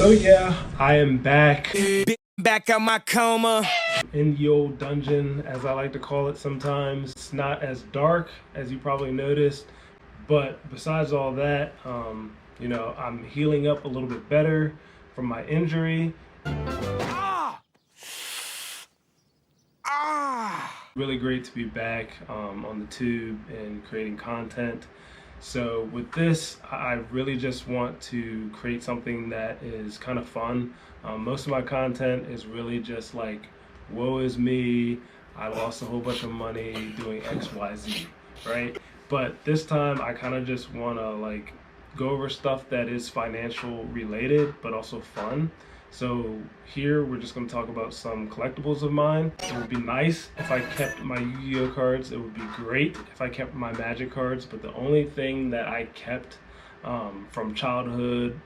So yeah, I am back Back out my coma. in the old dungeon, as I like to call it sometimes. It's not as dark as you probably noticed, but besides all that, you know, I'm healing up a little bit better from my injury. Really great to be back on the tube and creating content. So with this, I really just want to create something that is kind of fun. Most of my content is really just like, woe is me, I lost a whole bunch of money doing X, Y, Z, right? But this time I kind of just want to like go over stuff that is financial related, but also fun. So here we're just going to talk about some collectibles of mine. It would be nice if I kept my Yu-Gi-Oh cards. It would be great if I kept my Magic cards. But the only thing that I kept from childhood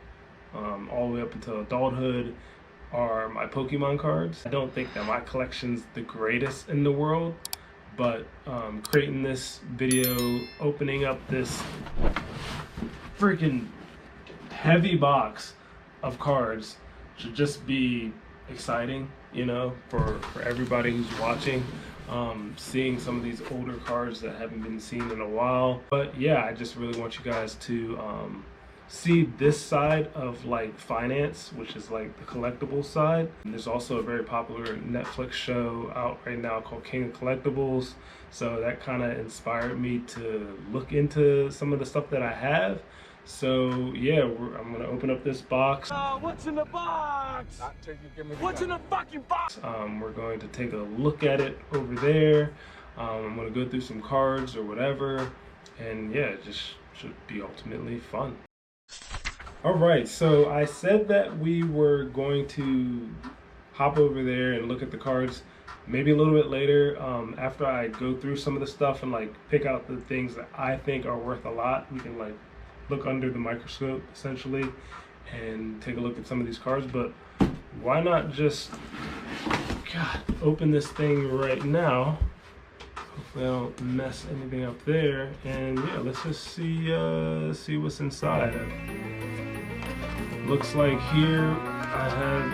all the way up until adulthood are my Pokemon cards. I don't think that my collection's the greatest in the world, but creating this video, opening up this freaking heavy box of cards should just be exciting, you know, for everybody who's watching. Seeing some of these older cards that haven't been seen in a while. But yeah, I just really want you guys to see this side of like finance, which is like the collectible side. And there's also a very popular Netflix show out right now called King of Collectibles. So that kind of inspired me to look into some of the stuff that I have. So yeah, I'm gonna open up this box. What's in the box? What's in the fucking box? We're going to take a look at it over there. I'm gonna go through some cards or whatever, and yeah, it just should be ultimately fun. All right, so I said that we were going to hop over there and look at the cards maybe a little bit later, after I go through some of the stuff and like pick out the things that I think are worth a lot. We can like look under the microscope essentially and take a look at some of these cards. But why not just open this thing right now? Hopefully I don't mess anything up there, and yeah, let's just see what's inside. Looks like here I have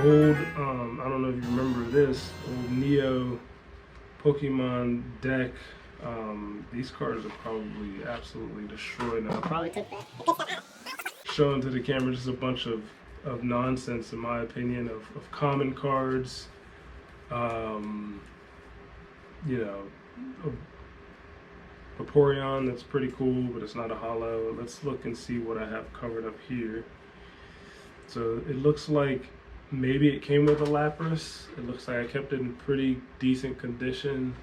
a old I don't know if you remember this old Neo Pokemon deck. These cards are probably absolutely destroyed now. Probably took that. Showing to the camera just a bunch of nonsense, in my opinion, of common cards. You know, a Vaporeon that's pretty cool, but it's not a holo. Let's look and see what I have covered up here. So it looks like maybe it came with a Lapras. It looks like I kept it in pretty decent condition.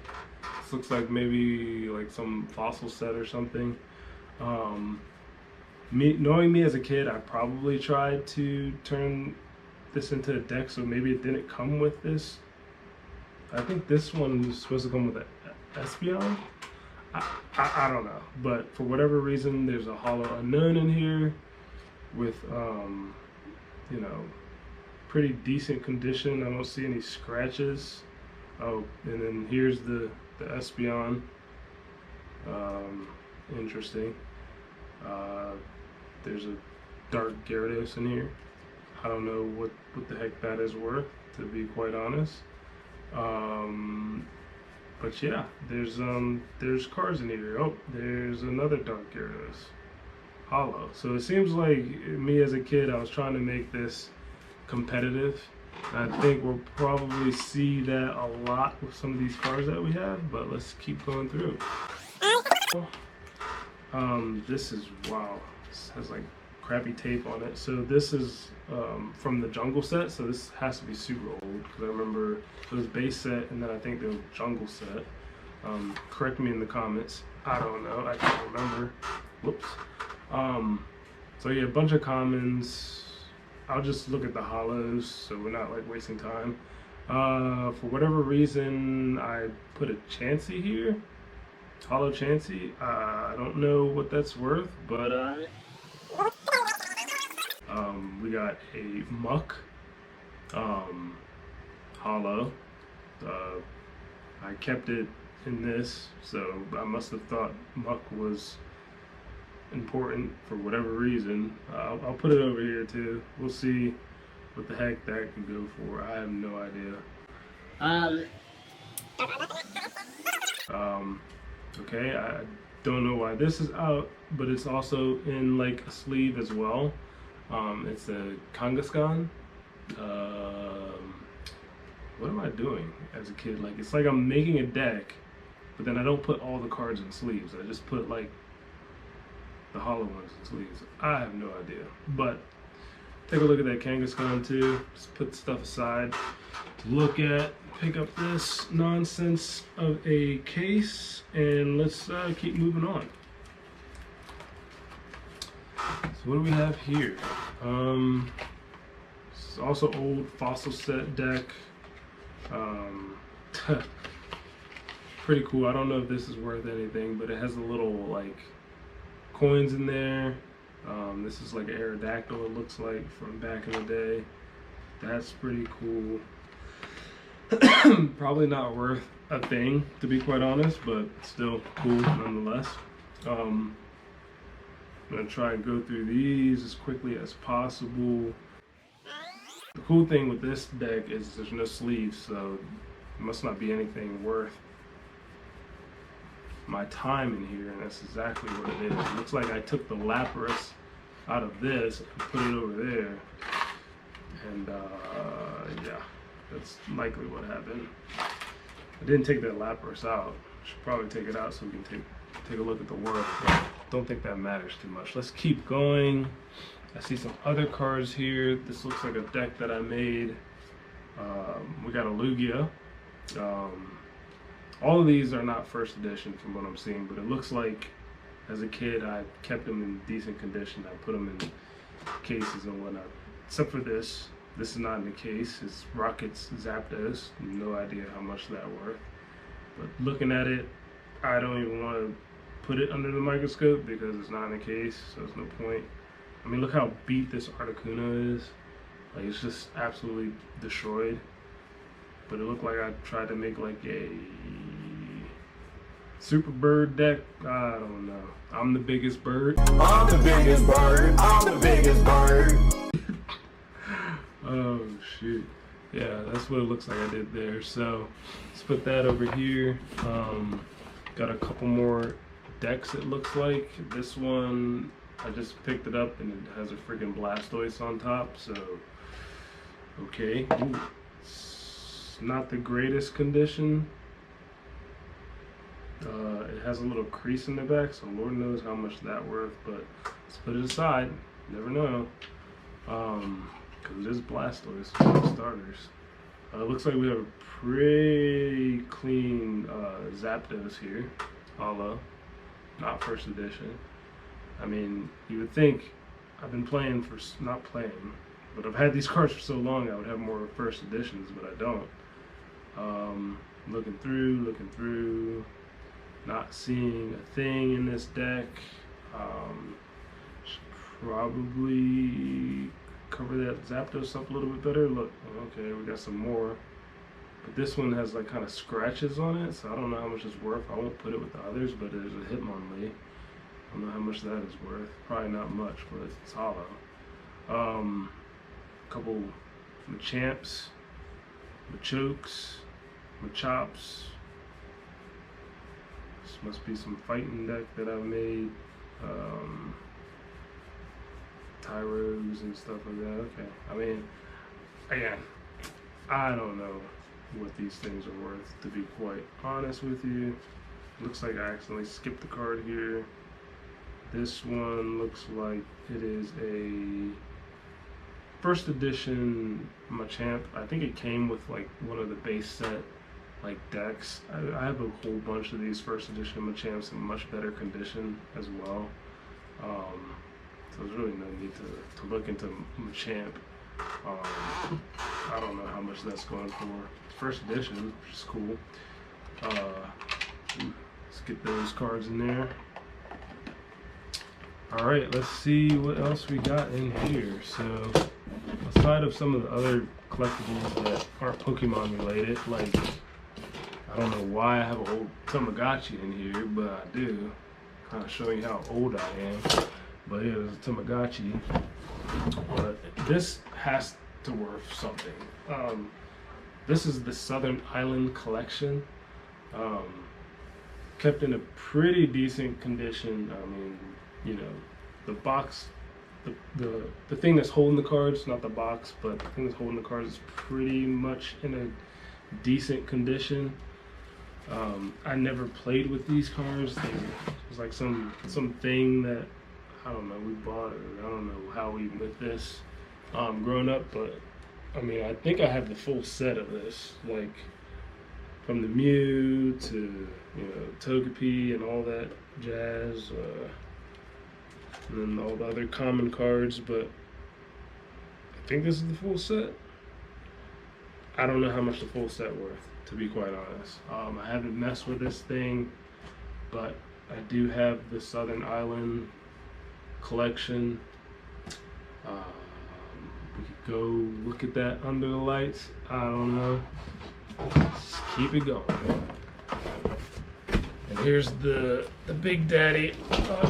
This looks like maybe like some fossil set or something. Knowing me as a kid, I probably tried to turn this into a deck, so maybe it didn't come with this. I think this one was supposed to come with an Espeon. I don't know, but for whatever reason, there's a holo unknown in here with you know, pretty decent condition. I don't see any scratches. Oh, and then here's the Espeon. Interesting. There's a dark Gyarados in here. I don't know what the heck that is worth, to be quite honest. But yeah, there's cards in here. Oh, there's another dark Gyarados. Holo. So it seems like me as a kid, I was trying to make this competitive. I think we'll probably see that a lot with some of these cards that we have, but let's keep going through. This is, wow, this has like crappy tape on it. So this is from the jungle set, so this has to be super old, because I remember it was base set and then I think there was jungle set. Correct me in the comments. I don't know, I can't remember. Whoops. So yeah, a bunch of commons. I'll just look at the holos so we're not like wasting time. For whatever reason, I put a Chansey here. Holo Chansey. I don't know what that's worth, but we got a Muck. Holo. I kept it in this, so I must have thought Muck was important for whatever reason. I'll put it over here too. We'll see what the heck that could go for. I have no idea. Okay, I don't know why this is out, but it's also in like a sleeve as well. It's a Kangaskhan. What am I doing as a kid? Like, it's like I'm making a deck, but then I don't put all the cards in sleeves. I just put like the hollow ones in sleeves. I have no idea. But take a look at that Kangaskhan too. Just put stuff aside to look at. Pick up this nonsense of a case, and let's keep moving on. So what do we have here? It's also old fossil set deck. Pretty cool. I don't know if this is worth anything, but it has a little like coins in there. This is like an Aerodactyl, it looks like, from back in the day. That's pretty cool. Probably not worth a thing, to be quite honest, but still cool nonetheless. I'm gonna try and go through these as quickly as possible. The cool thing with this deck is there's no sleeves, so it must not be anything worth my time in here, and that's exactly what it is. It looks like I took the Lapras out of this and put it over there, and yeah, that's likely what happened. I didn't take that Lapras out. Should probably take it out so we can take a look at the work, but don't think that matters too much. Let's keep going. I see some other cards here. This looks like a deck that I made. We got a Lugia. All of these are not first edition from what I'm seeing, but it looks like as a kid I kept them in decent condition. I put them in cases and whatnot. Except for this. This is not in the case. It's Rocket's Zapdos. No idea how much that worth. But looking at it, I don't even want to put it under the microscope because it's not in the case, so there's no point. I mean, look how beat this Articuno is. Like, it's just absolutely destroyed. But it looked like I tried to make like a Super Bird deck. I don't know. I'm the biggest bird. I'm the biggest bird. I'm the biggest bird. Oh shoot. Yeah, that's what it looks like I did there. So let's put that over here. Got a couple more decks, it looks like. This one, I just picked it up and it has a freaking Blastoise on top, so okay. Ooh, it's not the greatest condition. It has a little crease in the back, so Lord knows how much that's worth, but let's put it aside. Never know. Because it is Blastoise for starters. Looks like we have a pretty clean Zapdos here. Hollow. Not first edition. I mean, you would think I've been playing for, not playing, but I've had these cards for so long I would have more first editions, but I don't. Looking through, not seeing a thing in this deck. Should probably cover that Zapdos up a little bit better. Look, okay, we got some more. But this one has like kind of scratches on it, so I don't know how much it's worth. I won't put it with the others, but there's a Hitmonlee. I don't know how much that is worth. Probably not much, but it's hollow. Couple Machamps, Machokes, Machops. This must be some fighting deck that I made. Tyros and stuff like that. Okay. I mean, again, I don't know what these things are worth, to be quite honest with you. Looks like I accidentally skipped the card here. This one looks like it is a first edition Machamp. I think it came with like one of the base set like decks. I have a whole bunch of these first edition Machamps in much better condition as well. So there's really no need to look into Machamp. I don't know how much that's going for. It's first edition, which is cool. Let's get those cards in there. Alright, let's see what else we got in here. So, aside of some of the other collectibles that aren't Pokemon related, like, I don't know why I have a whole Tamagotchi in here, but I do. kind of showing you how old I am. But yeah, there's a Tamagotchi. But this has to worth something. This is the Southern Island collection. Kept in a pretty decent condition. I mean, you know, the box, the thing that's holding the cards, not the box, but the thing that's holding the cards is pretty much in a decent condition. I never played with these cards. It was like something that, I don't know, we bought, or I don't know how we with this growing up, but I mean, I think I have the full set of this, like from the Mew to, you know, Togepi and all that jazz, and then all the other common cards, but I think this is the full set. I don't know how much the full set worth, to be quite honest. I haven't messed with this thing, but I do have the Southern Island collection. We could go look at that under the lights. I don't know. Just keep it going. And here's the Big Daddy.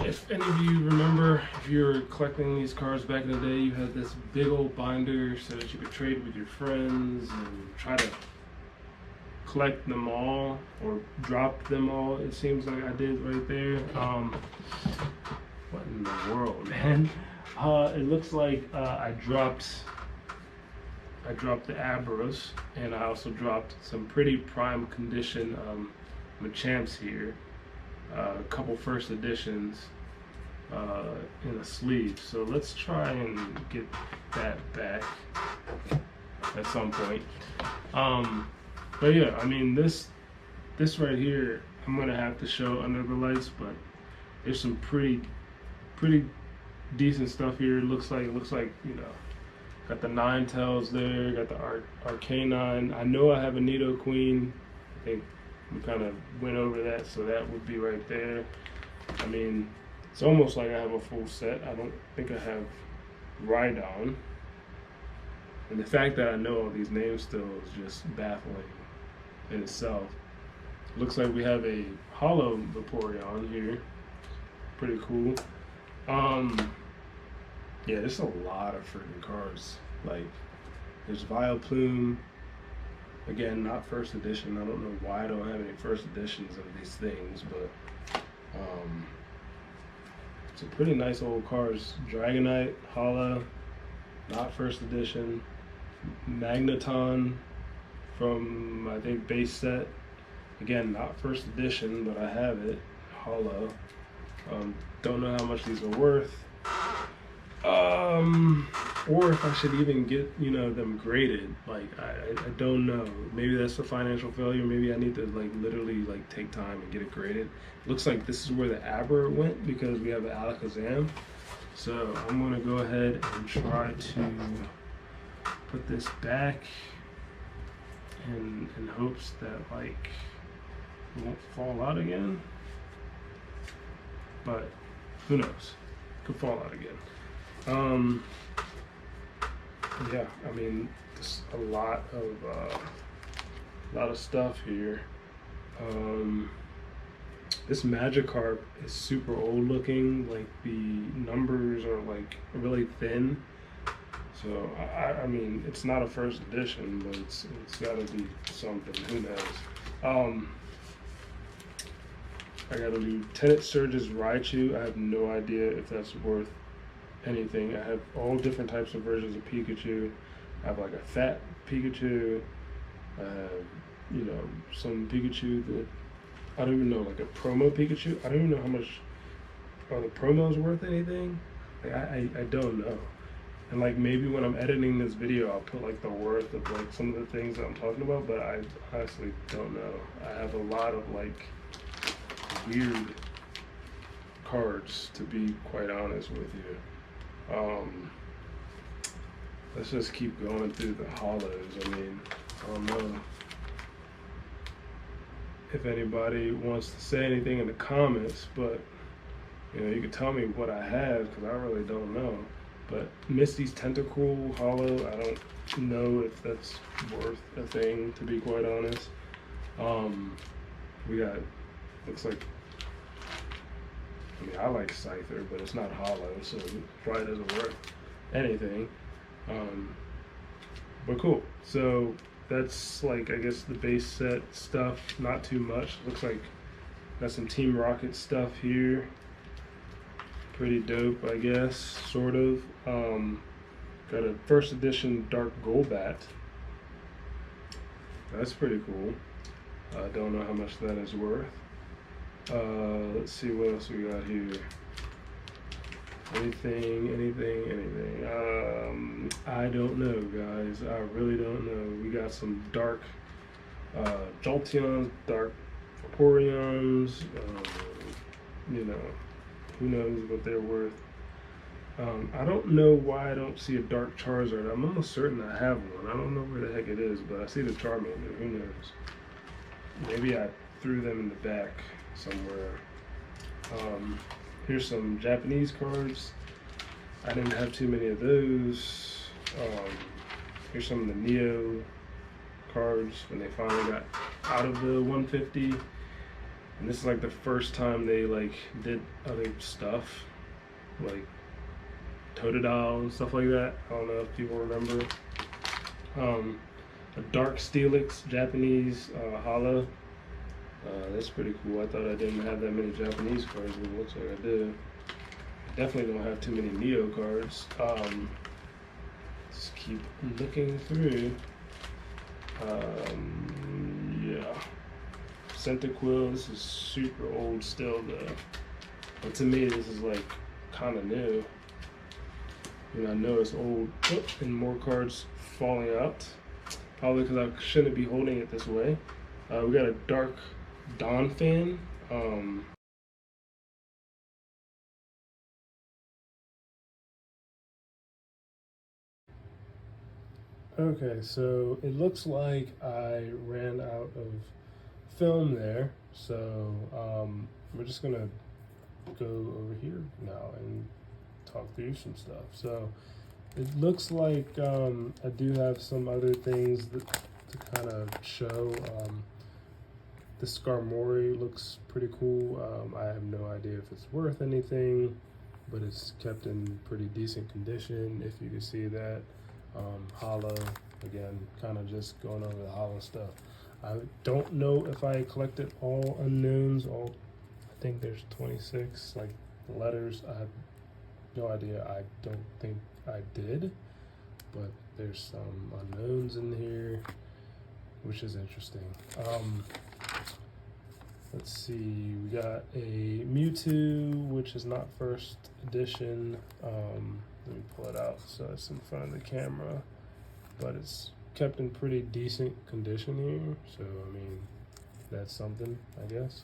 If any of you remember, if you were collecting these cards back in the day, you had this big old binder so that you could trade with your friends and try to collect them all, or drop them all, it seems like I did right there. What in the world, man? It looks like I dropped the Abras, and I also dropped some pretty prime condition Machamps here. A couple first editions in a sleeve. So let's try and get that back at some point. But yeah, I mean, this right here, I'm gonna have to show under the lights, but there's some pretty decent stuff here. It looks like, you know, got the Ninetales there, got the Arcanine. I know I have a Nidoqueen. I think we kind of went over that, so that would be right there. I mean, it's almost like I have a full set. I don't think I have Rhydon. And the fact that I know all these names still is just baffling in itself. Looks like we have a Holo Vaporeon here. Pretty cool. Yeah, there's a lot of freaking cards. Like, there's Vileplume. Again, not first edition. I don't know why I don't have any first editions of these things, but it's a pretty nice old cards. Dragonite, Holo, not first edition. Magneton from, I think, base set. Again, not first edition, but I have it. Holo. Don't know how much these are worth. Or if I should even get, you know, them graded. Like, I don't know. Maybe that's a financial failure. Maybe I need to, like, literally, like, take time and get it graded. Looks like this is where the Abra went, because we have an Alakazam. So I'm gonna go ahead and try to put this back in hopes that, like, it won't fall out again. But who knows? Could fall out again. Yeah, I mean, there's a lot of stuff here. This Magikarp is super old looking. Like, the numbers are like really thin. So I mean, it's not a first edition, but it's got to be something. Who knows? I got a Lieutenant Surge's Raichu. I have no idea if that's worth anything. I have all different types of versions of Pikachu. I have like a fat Pikachu. I have, you know, some Pikachu that I don't even know, like a promo Pikachu. I don't even know how much are the promos worth anything. Like, I don't know. And like, maybe when I'm editing this video, I'll put like the worth of like some of the things that I'm talking about, but I honestly don't know. I have a lot of like weird cards, to be quite honest with you. Let's just keep going through the holos. I mean, I don't know if anybody wants to say anything in the comments, but you know, you can tell me what I have, because I really don't know. But Misty's Tentacool Holo, I don't know if that's worth a thing, to be quite honest. We got, looks like I mean, I like Scyther, but it's not hollow, so it probably doesn't worth anything. But cool. So that's like, I guess, the base set stuff. Not too much. Looks like got some Team Rocket stuff here. Pretty dope, I guess, sort of. Got a first edition Dark Golbat. That's pretty cool. I don't know how much that is worth. Let's see what else we got here. Anything. I don't know, guys. I really don't know. We got some dark Jolteons, dark Vaporeons. You know, who knows what they're worth. I don't know why I don't see a dark Charizard. I'm almost certain I have one. I don't know where the heck it is, but I see the Charmander. Who knows? Maybe I threw them in the back somewhere. Here's some Japanese cards. I didn't have too many of those. Here's some of the Neo cards when they finally got out of the 150. And this is like the first time they like did other stuff, like Totodile and stuff like that. I don't know if people remember. A Dark Steelix Japanese Holo. That's pretty cool. I thought I didn't have that many Japanese cards, but it looks like I do. Definitely don't have too many Neo cards. Just keep looking through. Yeah. Centiquil, this is super old still though. But to me, this is like kind of new. And I know it's old. Oh, and more cards falling out. Probably because I shouldn't be holding it this way. We got a Dark Donphan. Okay, so it looks like I ran out of film there. So we're just gonna go over here now and talk through some stuff. So it looks like I do have some other things that, to kind of show. The Skarmory looks pretty cool. I have no idea if it's worth anything, but it's kept in pretty decent condition, if you can see that. Hollow, again, kind of just going over the hollow stuff. I don't know if I collected all unknowns. I think there's 26 like letters. I have no idea. I don't think I did, but there's some unknowns in here, which is interesting. Let's see, we got a Mewtwo, which is not first edition. Let me pull it out so it's in front of the camera, but it's kept in pretty decent condition here. So, I mean, that's something, I guess.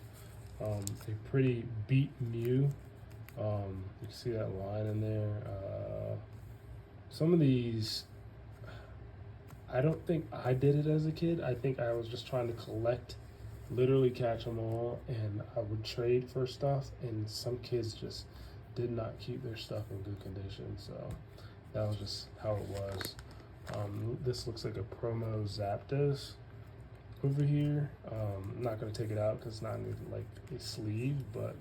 A pretty beat Mew. You can see that line in there. Some of these, I don't think I did it as a kid. I think I was just trying to collect, literally catch them all, and I would trade for stuff, and some kids just did not keep their stuff in good condition, so that was just how it was. This looks like a promo Zapdos over here. I'm not going to take it out because it's not in like a sleeve, but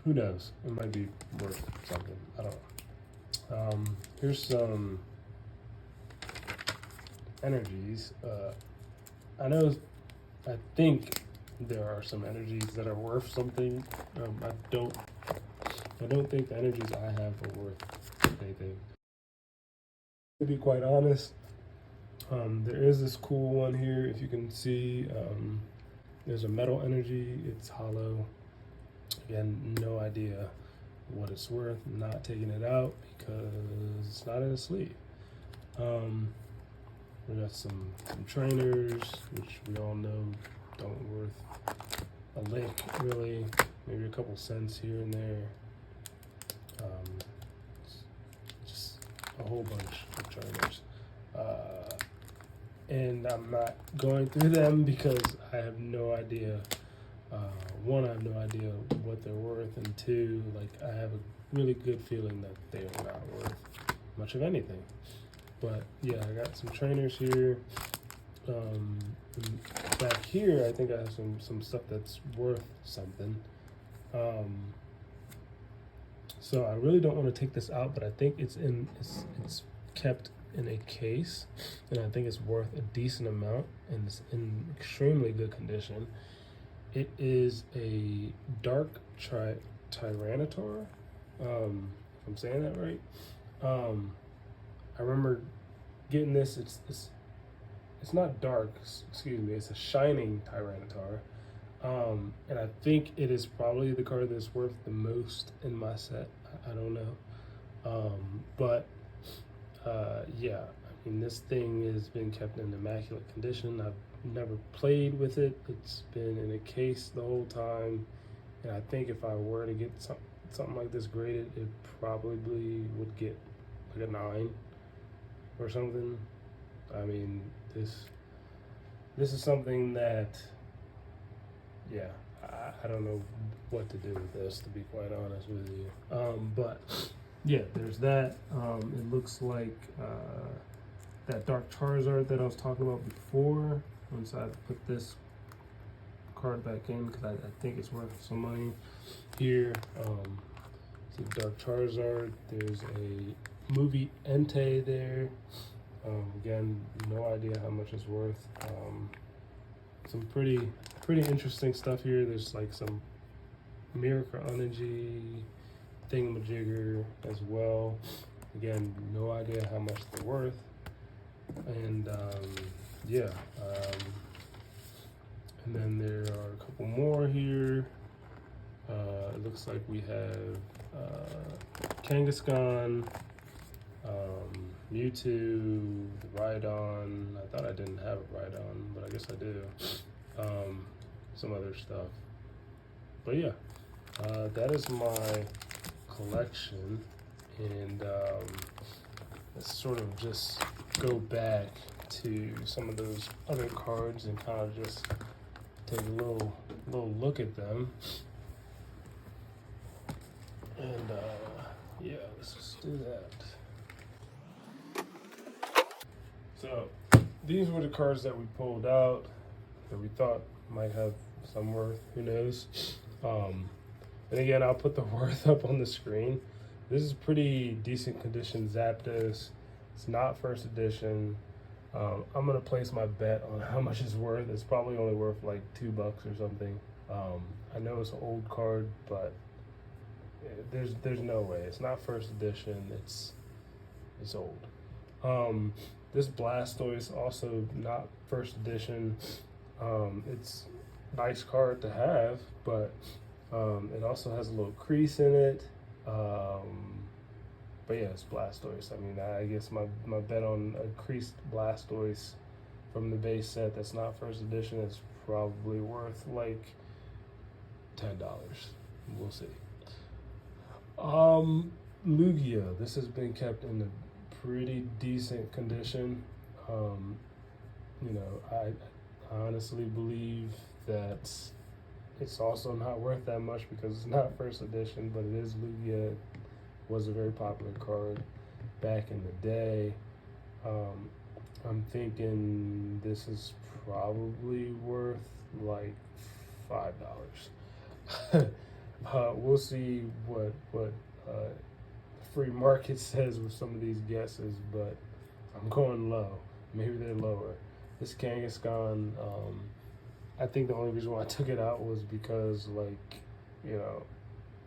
who knows? It might be worth something. I don't know. Here's some energies. I think there are some energies that are worth something. I don't think the energies I have are worth anything. To be quite honest, there is this cool one here. If you can see, there's a metal energy. It's hollow. Again, no idea what it's worth. I'm not taking it out because it's not in a sleeve. We got some trainers, which we all know don't worth a lick, really. Maybe a couple cents here and there. Just a whole bunch of trainers. And I'm not going through them because I have no idea. One, I have no idea what they're worth, and two, like, I have a really good feeling that they are not worth much of anything. But yeah, I got some trainers here. Back here, I think I have some stuff that's worth something. So I really don't want to take this out, but I think it's kept in a case, and I think it's worth a decent amount, and it's in extremely good condition. It is a dark Tyranitar, if I'm saying that right. I remember getting this. It's not dark, excuse me. It's a shining Tyranitar. And I think it is probably the card that's worth the most in my set. I don't know. Yeah, I mean, this thing has been kept in immaculate condition. I've never played with it. It's been in a case the whole time. And I think if I were to get something like this graded, it probably would get like a 9 or something. I mean, this is something that, yeah, I don't know what to do with this, to be quite honest with you. But yeah, there's that. It looks like that dark Charizard that I was talking about before. Once I put this card back in, because I think it's worth some money here. It's a dark Charizard. There's a movie Entei there. Again, no idea how much it's worth. Some pretty interesting stuff here. There's like some Miracle Energy thingamajigger as well. Again, no idea how much they're worth. And yeah, and then there are a couple more here. It looks like we have Kangaskhan, Mewtwo, Rhydon. I thought I didn't have a Rhydon, but I guess I do. Some other stuff. But yeah, that is my collection. And let's sort of just go back to some of those other cards and kind of just take a little look at them. And yeah, let's just do that. So these were the cards that we pulled out that we thought might have some worth. Who knows? And again, I'll put the worth up on the screen. This is pretty decent condition Zapdos. It's not first edition. I'm gonna place my bet on how much it's worth. It's probably only worth like $2 or something. I know it's an old card, but there's no way. It's not first edition. It's old. This Blastoise also not first edition. It's a nice card to have, but it also has a little crease in it. But yeah, it's Blastoise. I mean, I guess my bet on a creased Blastoise from the base set that's not first edition is probably worth like $10. We'll see. Lugia. This has been kept in a pretty decent condition. You know, I honestly believe that it's also not worth that much because it's not first edition, but it is Lugia. It was a very popular card back in the day. I'm thinking this is probably worth like $5. We'll see what the free market says with some of these guesses, but I'm going low. Maybe they're lower. This Kangaskhan, I think the only reason why I took it out was because, like, you know,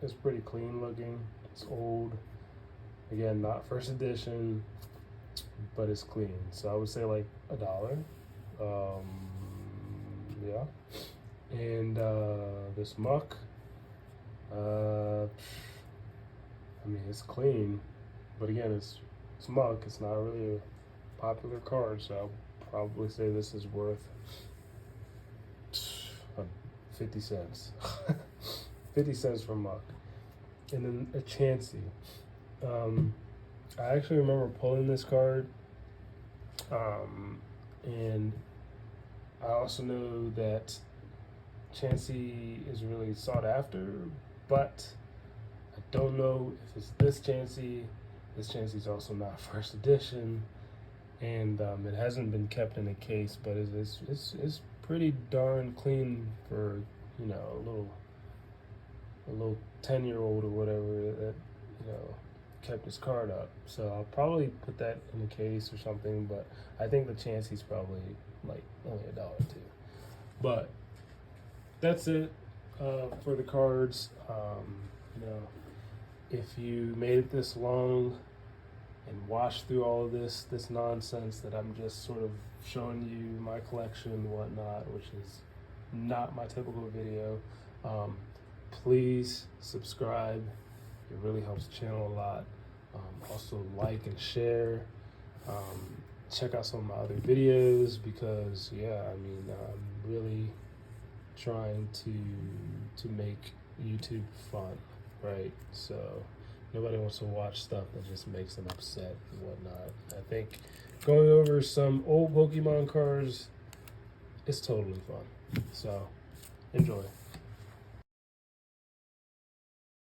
it's pretty clean looking. It's old. Again, not first edition, but it's clean. So I would say like $1. Yeah. And this Muck, I mean, it's clean, but again, it's Muck. It's not really a popular card, so I'll probably say this is worth 50 cents. 50 cents for Muck. And then a Chansey. I actually remember pulling this card, and I also know that Chansey is really sought after, but I don't know if it's this Chansey. This Chansey is also not first edition, and it hasn't been kept in a case, but it's pretty darn clean for, you know, a a little 10-year-old or whatever that, you know, kept his card up. So I'll probably put that in a case or something, but I think the chance he's probably like only $1 too. But that's it for the cards. You know, if you made it this long and watched through all of this nonsense that I'm just sort of showing you my collection and whatnot, which is not my typical video, please subscribe. It really helps the channel a lot. Also like and share. Check out some of my other videos because yeah, I mean, I'm really trying to make YouTube fun, right? So nobody wants to watch stuff that just makes them upset and whatnot. I think going over some old Pokemon cards is totally fun. So enjoy.